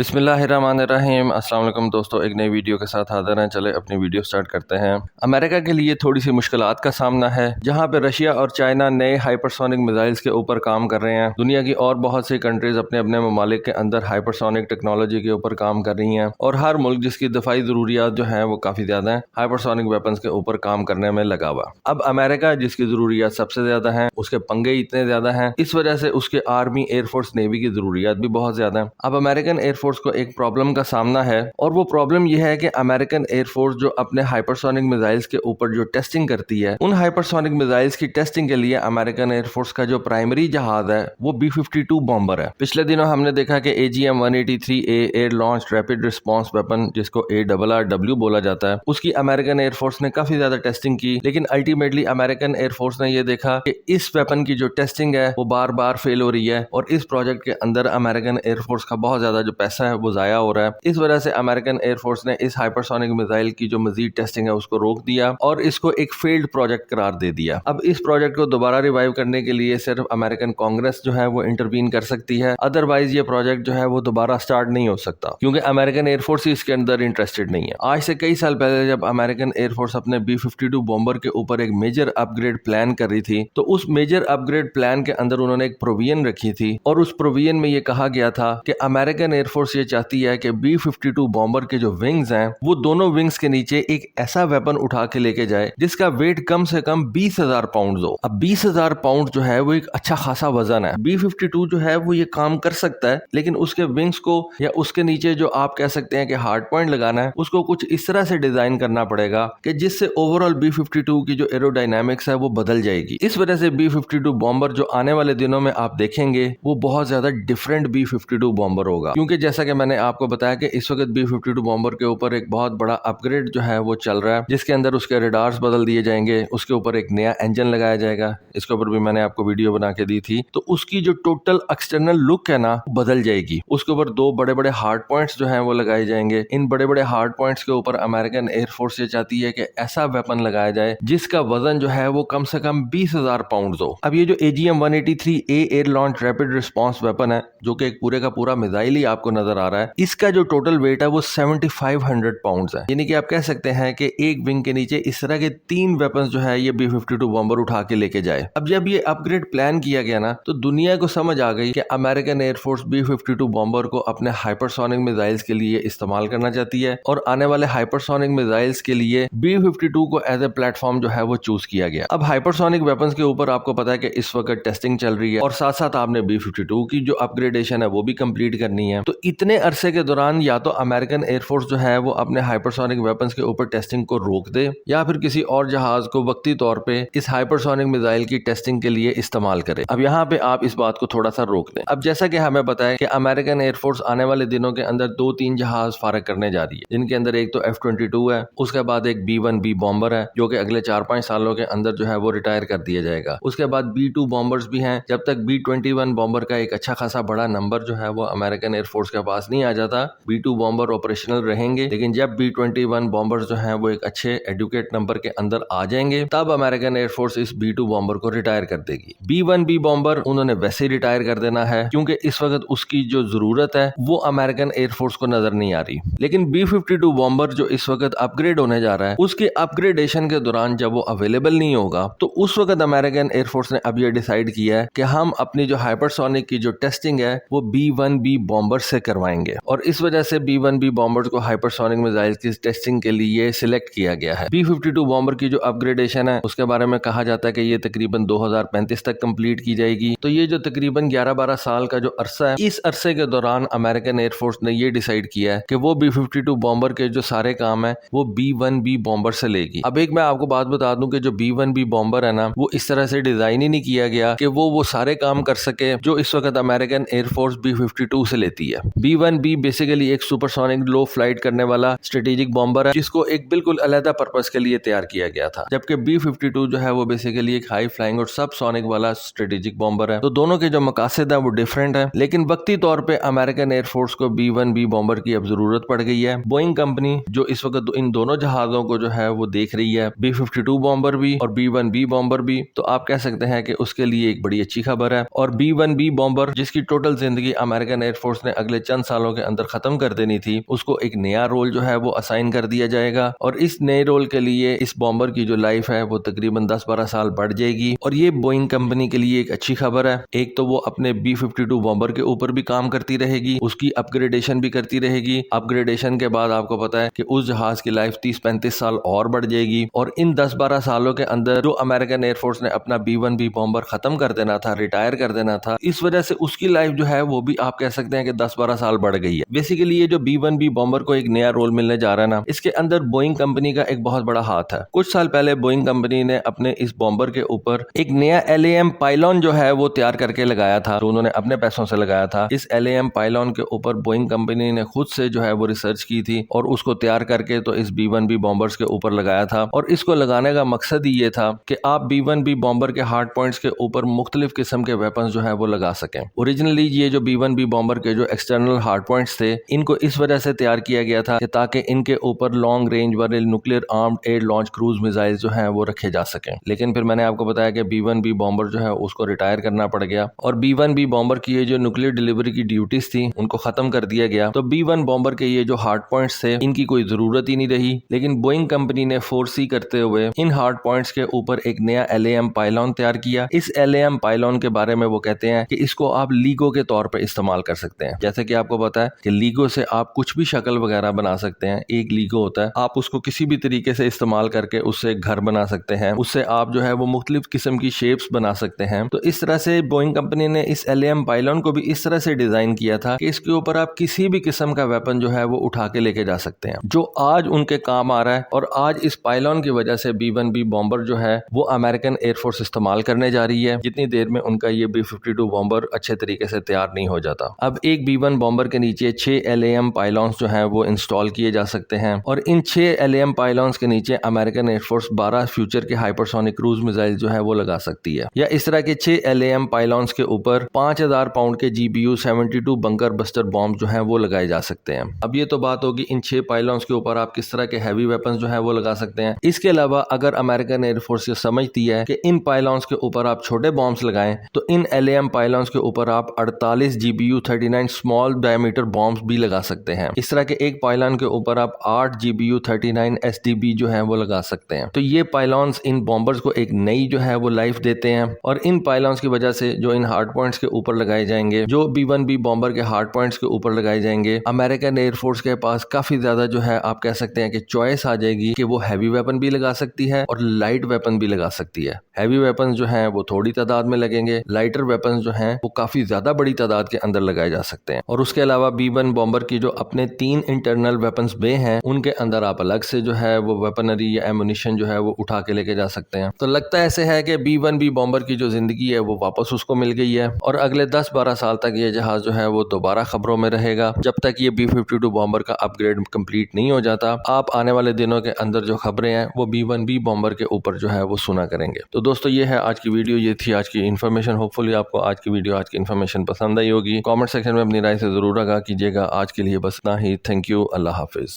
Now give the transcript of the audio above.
बिस्मिल्लाहिर्रहमानिर्रहीम। अस्सलाम वालेकुम दोस्तों, एक नई वीडियो के साथ हाज़िर हैं। चले अपनी वीडियो स्टार्ट करते हैं। अमेरिका के लिए थोड़ी सी मुश्किलात का सामना है, जहां पे रशिया और चाइना नए हाइपरसोनिक मिसाइल्स के ऊपर काम कर रहे हैं। दुनिया की और बहुत सी कंट्रीज अपने अपने ममालिक के अंदर हाइपरसोनिक टेक्नोलॉजी के ऊपर काम कर रही हैं, और हर मुल्क जिसकी दफाई ज़रूरियात जो हैं वो काफ़ी ज़्यादा हैं, हाइपरसोनिक वेपन्स के ऊपर काम करने में लगा हुआ। अब अमेरिका जिसकी ज़रूरियात सबसे ज़्यादा हैं, उसके पंगे इतने ज़्यादा हैं, इस वजह से उसके आर्मी, एयरफोर्स, नेवी की ज़रूरियात भी बहुत ज़्यादा हैं। अब अमेरिकन एयरफोर्स को एक प्रॉब्लम का सामना है, और वो प्रॉब्लम यह है कि अमेरिकन एयरफोर्स जो अपने हाइपरसोनिक मिसाइल्स के ऊपर जो टेस्टिंग करती है, उन हाइपरसोनिक मिसाइल्स की टेस्टिंग के लिए अमेरिकन एयरफोर्स का जो प्राइमरी जहाज है वो B-52 बॉम्बर है। पिछले दिनों हमने देखा कि AGM-183A air launch rapid response weapon, जिसको ARRW बोला जाता है, उसकी अमेरिकन एयरफोर्स ने काफी ज्यादा टेस्टिंग की, लेकिन अल्टीमेटली अमेरिकन एयरफोर्स ने यह देखा कि इस वेपन की जो टेस्टिंग है वो बार बार फेल हो रही है, और इस प्रोजेक्ट के अंदर अमेरिकन एयरफोर्स का बहुत ज्यादा जो पैसा है वो जाया हो रहा है। इस वजह से अमेरिकन एयरफोर्स ने इस हाइपरसोनिक मिसाइल की जो मजीद टेस्टिंग है उसको रोक दिया और इसको एक फेल्ड प्रोजेक्ट करार दे दिया। अब इस प्रोजेक्ट को दोबारा रिवाइव करने के लिए सिर्फ अमेरिकन कांग्रेस जो है वो इंटरवीन कर सकती है, अदरवाइज ये प्रोजेक्ट जो है वो दोबारा स्टार्ट नहीं हो सकता, क्योंकि अमेरिकन एयरफोर्स ही इसके अंदर इंटरेस्टेड नहीं है। आज से कई साल पहले जब अमेरिकन एयरफोर्स अपने B-52 बॉम्बर के ऊपर एक मेजर अपग्रेड प्लान कर रही थी, तो उस मेजर अपग्रेड प्लान के अंदर उन्होंने एक प्रोविजन रखी थी, और उस प्रोविजन में ये कहा गया था कि अमेरिकन एयरफोर्स ये चाहती है कि B-52 बॉम्बर के जो विंग्स हैं वो दोनों विंग्स के नीचे एक ऐसा वेपन उठा के लेके जाए जिसका वेट कम से कम 20,000 पाउंड हो। अब 20,000 पाउंड जो है वो एक अच्छा खासा वजन है। B-52 जो है वो ये काम कर सकता है, लेकिन उसके विंग्स को या उसके नीचे जो आप कह सकते हैं कि हार्ड पॉइंट लगाना है, उसको कुछ इस तरह से डिजाइन करना पड़ेगा कि जिससे ओवरऑल B-52 की जो एरोडायनामिक्स है वो बदल जाएगी। इस वजह से B-52 बॉम्बर जो आने वाले दिनों में आप देखेंगे वो बहुत ज्यादा डिफरेंट B-52 बॉम्बर होगा, क्योंकि जैसा कि मैंने आपको बताया कि इस वक्त B-52 बॉम्बर के ऊपर एक बहुत बड़ा अपग्रेड जो है वो चल रहा है, जिसके अंदर उसके रडार्स बदल दिए जाएंगे, उसके ऊपर एक नया इंजन लगाया जाएगा। इसके ऊपर भी मैंने आपको वीडियो बना के दी थी। तो उसकी जो टोटल एक्सटर्नल लुक है ना बदल जाएगी। उसके ऊपर दो बड़े बड़े हार्ड पॉइंट्स जो हैं वो लगाए जाएंगे। इन बड़े बड़े हार्ड पॉइंट्स के ऊपर अमेरिकन एयरफोर्स ये चाहती है कि ऐसा वेपन लगाया जाए जिसका वजन जो है वो कम से कम 20,000 पाउंड हो। अब ये जो AGM-183A air launch rapid response weapon है, जो कि एक पूरे का पूरा मिसाइल ही आपको नजर आ रहा है, इसका जो टोटल वेट है वो 7500 पाउंड्स है। यानी कि आप कह सकते हैं कि एक विंग के नीचे इस तरह के 3 वेपन्स जो है ये B-52 बॉम्बर उठा के लेके जाए। अब जब ये अपग्रेड प्लान किया गया ना, तो दुनिया को समझ आ गई कि अमेरिकन एयरफोर्स B-52 बॉम्बर को अपने हाइपरसोनिक मिसाइल्स के लिए इस्तेमाल करना चाहती है, और आने वाले हाइपरसोनिक मिसाइल्स के लिए B-52 को एज ए प्लेटफॉर्म जो है वो चूज किया गया। अब हाइपरसोनिक वेपन्स के ऊपर आपको पता है कि इस वक्त टेस्टिंग चल रही है, और साथ साथ आपने B-52 की जो अपग्रेडेशन है वो भी कंप्लीट करनी है। तो इतने अरसे के दौरान या तो अमेरिकन एयरफोर्स जो है वो अपने हाइपरसोनिक वेपन्स के ऊपर टेस्टिंग को रोक दे, या फिर किसी और जहाज को वक्ती तौर पे इस हाइपरसोनिक मिसाइल की टेस्टिंग के लिए इस्तेमाल करे। अब यहाँ पे आप इस बात को थोड़ा सा रोक दें। अब जैसा कि हमें पता है कि अमेरिकन एयरफोर्स आने वाले दिनों के अंदर 2-3 जहाज फारग करने जा रही है, जिनके अंदर एक तो F-22 है, उसके बाद एक B-1B बॉम्बर है जो कि अगले 4-5 सालों के अंदर जो है वो रिटायर कर दिया जाएगा। उसके बाद B-2 बॉम्बर्स भी हैं। जब तक B-21 बॉम्बर का एक अच्छा खासा बड़ा नंबर जो है वो अमेरिकन एयरफोर्स के पास नहीं आ जाता, B-2 बॉम्बर ऑपरेशनल रहेंगे, लेकिन जब B-21 बॉम्बर्स जो हैं वो एक अच्छे एडुकेट नंबर के अंदर आ जाएंगे, तब अमेरिकन एयरफोर्स इस B-2 बॉम्बर को रिटायर कर देगी। B-1B बॉम्बर उन्होंने वैसे ही रिटायर कर देना है, क्योंकि इस वक्त उसकी जो जरूरत है वो अमेरिकन एयरफोर्स को नजर नहीं आ रही। लेकिन B-52 बॉम्बर जो इस वक्त अपग्रेड होने जा रहा है, उसके अपग्रेडेशन के दौरान जब वो अवेलेबल नहीं होगा, तो उस वक्त अमेरिकन एयरफोर्स ने अब ये डिसाइड किया है कि हम अपनी जो हाइपरसोनिक की जो टेस्टिंग है वो B-1B बॉम्बर से करवाएंगे, और इस वजह से B-1B बॉम्बर्स को हाइपरसोनिक मिसाइल की टेस्टिंग के लिए सिलेक्ट किया गया है। B-52 बॉम्बर की जो अपग्रेडेशन है उसके बारे में कहा जाता है कि ये तकरीबन 2035 तक कंप्लीट की जाएगी। तो ये जो तकरीबन 11-12 साल का जो अरसा है, इस अरसे के दौरान अमेरिकन एयरफोर्स ने ये डिसाइड किया है कि वो B-52 बॉम्बर के जो सारे काम है वो B-1B बॉम्बर से लेगी। अब एक मैं आपको बात बता दूं कि जो B-1B बॉम्बर है ना, वो इस तरह से डिजाइन ही नहीं किया गया कि वो सारे काम कर सके जो इस वक्त अमेरिकन एयरफोर्स B-52 से लेती है। B-1B बेसिकली एक सुपरसोनिक लो फ्लाइट करने वाला स्ट्रेटेजिक बॉम्बर है, जिसको एक बिल्कुल अलग पर्पस के लिए तैयार किया गया था, जबकि B-52 जो है वो बेसिकली एक हाई फ्लाइंग और सब सोनिक वाला स्ट्रेटेजिक बॉम्बर है। तो दोनों के जो मकासद है वो डिफरेंट है, लेकिन वक्ती तौर पे अमेरिकन एयरफोर्स को B-1B बॉम्बर की अब जरूरत पड़ गई है। बोइंग कंपनी जो इस वक्त इन दोनों जहाजों को जो है वो देख रही है, B-52 बॉम्बर भी और B-1B बॉम्बर भी, तो आप कह सकते हैं कि उसके लिए एक बड़ी अच्छी खबर है। और B-1B बॉम्बर जिसकी टोटल जिंदगी अमेरिकन एयरफोर्स ने अगले चंद सालों के अंदर खत्म कर देनी थी, उसको एक नया रोल जो है वो असाइन कर दिया जाएगा और इस नए रोल के लिए इस बॉम्बर की जो लाइफ है वो तकरीबन 10-12 साल बढ़ जाएगी। और ये बोइंग कंपनी के लिए एक अच्छी खबर है। एक तो वो अपने B-52 बॉम्बर के ऊपर भी काम करती रहेगी, उसकी अपग्रेडेशन भी करती रहेगी। अपग्रेडेशन के बाद आपको पता है कि उस जहाज की लाइफ 30-35 साल और बढ़ जाएगी और इन 10-12 सालों के अंदर जो अमेरिकन एयरफोर्स ने अपना B-1B बॉम्बर खत्म कर देना था, रिटायर कर देना था, इस वजह से उसकी लाइफ जो है वो भी आप कह सकते हैं कि 10-12 साल बढ़ गई है। बेसिकली ये जो B-1B बॉम्बर को एक नया रोल मिलने जा रहा है ना, इसके अंदर बोइंग कंपनी का एक बहुत बड़ा हाथ है। कुछ साल पहले बोइंग कंपनी ने अपने इस बॉम्बर के ऊपर एक नया LAM पाइलॉन जो है वो तैयार करके लगाया था, तो उन्होंने अपने पैसों से लगाया था। इस LAM पाइलॉन के ऊपर बोइंग कंपनी ने खुद से जो है वो रिसर्च की थी और उसको तैयार करके तो इस B-1B बॉम्बर्स के ऊपर लगाया था। और इसको लगाने का मकसद ही ये था कि आप B-1B बॉम्बर के हार्ड पॉइंट्स के ऊपर मुख्तलिफ किस्म के वेपन्स जो है वो लगा सकें। ओरिजिनली ये जो B-1B बॉम्बर के जो एक्सटर्नल हार्ड पॉइंट्स थे, इनको इस वजह से तैयार किया गया था कि ताकि इनके ऊपर लॉन्ग रेंज वाले nuclear armed air launch cruise missile जो है वो रखे जा सकें। लेकिन फिर मैंने आपको बताया कि B-1B बॉम्बर जो है उसको रिटायर करना पड़ गया और B-1B बॉम्बर की ये जो न्यूक्लियर डिलीवरी की ड्यूटीज थी उनको खत्म कर दिया गया। तो B-1 बॉम्बर के ये जो हार्ड पॉइंट्स थे इनकी कोई जरूरत ही नहीं रही। लेकिन बोइंग कंपनी ने फोरसी करते हुए इन हार्ड पॉइंट्स के ऊपर एक नया LAM पाइलॉन तैयार किया। इस LAM पाइलॉन के बारे में वो कहते हैं कि इसको आप लीगो के तौर पर इस्तेमाल कर सकते हैं। जैसे कि आपको पता है कि लीगो से आप कुछ भी शक्ल वगैरह बना सकते हैं। एक लीगो होता है, आप उसको किसी भी तरीके से इस्तेमाल करके उससे घर बना सकते हैं, उससे आप जो है वो मुख्तलिफ किस्म की शेप्स बना सकते हैं। तो इस तरह से बोइंग कंपनी ने इस LAM पाइलॉन को भी इस तरह से डिजाइन किया था कि इसके ऊपर आप किसी भी किस्म का वेपन जो है वो उठा के लेके जा सकते हैं, जो आज उनके काम आ रहा है। और आज इस पाइलॉन की वजह से B-1B बॉम्बर जो है वो अमेरिकन एयरफोर्स इस्तेमाल करने जा रही है, जितनी देर में उनका ये B-52 बॉम्बर अच्छे तरीके से तैयार नहीं हो जाता। अब एक B-1 बॉम्बर के नीचे 6 LAM पाइलॉन्स जो है वो इंस्टॉल किए जा सकते हैं और इन 6 LAM पाइलॉन्स के नीचे अमेरिकन एयरफोर्स 12 फ्यूचर के हाइपरसोनिक क्रूज मिसाइल जो है वो लगा सकती है। या इस तरह के 6 LAM पाइलॉन्स के ऊपर 5000 पाउंड के GBU-72 बंकर बस्टर बॉम्ब जो है वो लगाए जा सकते हैं। अब ये तो बात होगी इन 6 पाइलॉन्स के ऊपर आप किस तरह के हैवी वेपन्स जो है वो लगा सकते हैं। इसके अलावा अगर अमेरिकन एयरफोर्स ये समझती है कि इन पाइलॉन्स के ऊपर आप छोटे बॉम्ब्स लगाएं, तो इन LAM पाइलॉन्स के ऊपर आप 48 GBU-39 स्मॉल डायमीटर बॉम्ब्स भी लगा सकते हैं। इस तरह के एक पाइलॉन के ऊपर आप 8 GBU-39 SDB जो है वो लगा सकते हैं। तो ये पाइलॉन्स इन बॉम्बर्स को एक नई जो है वो लाइफ देते हैं और इन पाइलॉन्स की वजह से जो इन हार्ड पॉइंट्स के ऊपर लगाए जाएंगे, जो B-1B बॉम्बर के हार्ड पॉइंट्स के ऊपर लगाए जाएंगे, अमेरिकन एयरफोर्स के पास काफी ज्यादा जो है आप कह सकते हैं कि चॉइस आ जाएगी कि वो हैवी वेपन भी लगा सकती है और लाइट वेपन भी लगा सकती है। हैवी वेपन जो हैं वो थोड़ी तादाद में लगेंगे, लाइटर वेपन जो हैं वो काफी ज्यादा बड़ी तादाद के अंदर लगाए जा सकते हैं। और उसके अलावा B-1 बॉम्बर की जो अपने 3 इंटरनल वेपन्स बे हैं, उनके अंदर आप अलग से जो है वो वेपनरी या एमुनिशन जो है वो उठा के लेके जा सकते हैं। तो लगता ऐसे है कि B-1B बॉम्बर की जो जिंदगी है वो वापस उसको मिल गई है और अगले 10-12 साल तक ये जहाज जो है वो दोबारा खबरों में रहेगा, जब तक ये B-52 बॉम्बर का अपग्रेड कंप्लीट नहीं हो जाता। आप आने वाले दिनों के अंदर जो खबरें हैं वो B-1B बॉम्बर के ऊपर जो है वो सुना करेंगे। तो दोस्तों ये है आज की वीडियो, ये थी आज की इन्फॉर्मेशन। होपफुली आपको आज की वीडियो, आज की इन्फॉर्मेशन पसंद आई होगी। कमेंट सेक्शन में अपनी राय से जरूर आगाह कीजिएगा। आज के लिए बस इतना ही। Thank you. Allah Hafiz.